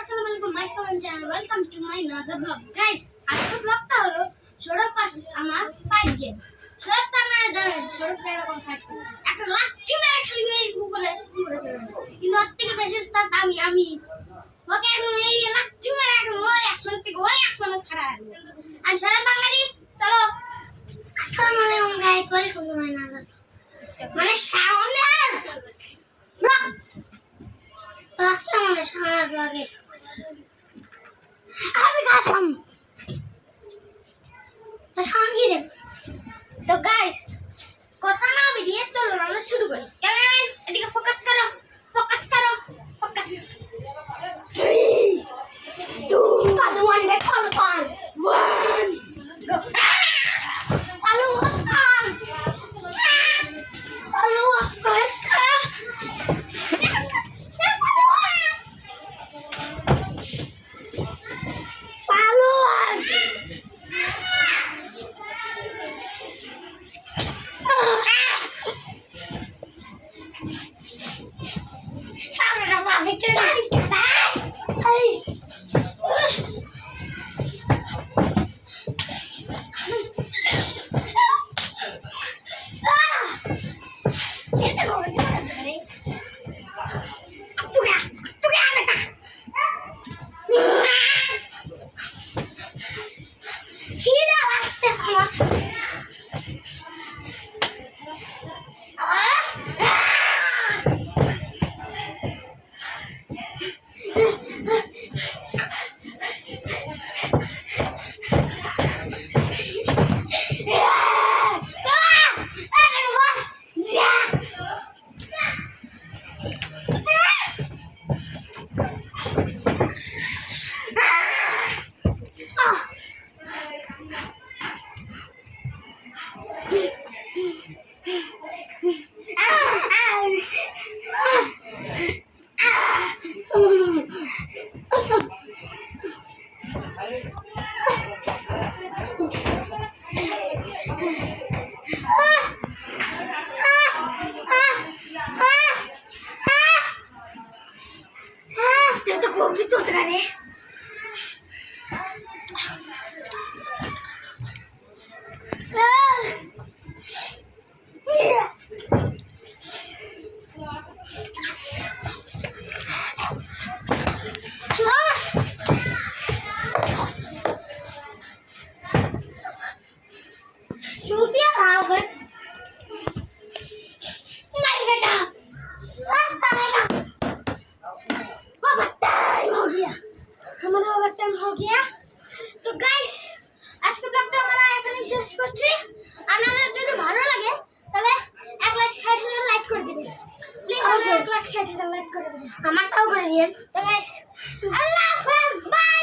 আসসালামু আলাইকুম my comment channel welcome to my another blog guys আজকের ব্লগটা হলো সৌরভ ভার্সেস আমার ফাইট গেম। সৌরভ তো আপনারা জানেন সৌরভ এরকম ফাইট করে একটা লাঠি মেরে খালি এই উপরে চলে যায়, কিন্তু ওর থেকে বেশি উস্তাদ আমি ওকে এখন এই লাঠি মেরে এখন ওই আসমান থেকে ওই আসমানে খাড়া আর সৌরভ বাঙালি। চলো আসসালামু আলাইকুম guys welcome to my another মানে সাউন্ডার ব্লগ। তো আজকে আমাদের সাউন্ডার ব্লগে আমি খাতাম তো সাউন্ড কি দেন। তো গাইস কথা না বেরিয়ে চলো আমরা শুরু করি। ক্যামেরাম্যান এদিকে ফোকাস করো, ফোকাস করো, ফোকাস। 3 2 পালো 1 ব্যাক পালো 1 গো পালো 1 পালো 1 तेरे तो गोभी तोड़ रहा है। हमारा ओवर टाइम हो गया। तो गाइस आज के ब्लॉग हमारा এখানে শেষ করছি। আপনাদের যদি ভালো লাগে তাহলে 1,60,000 লাইক করে দিবেন প্লিজ। 1,60,000 লাইক করে দিবেন, আমারটাও করে দিবেন। তো গাইস আল্লাহ হাফেজ, বাই।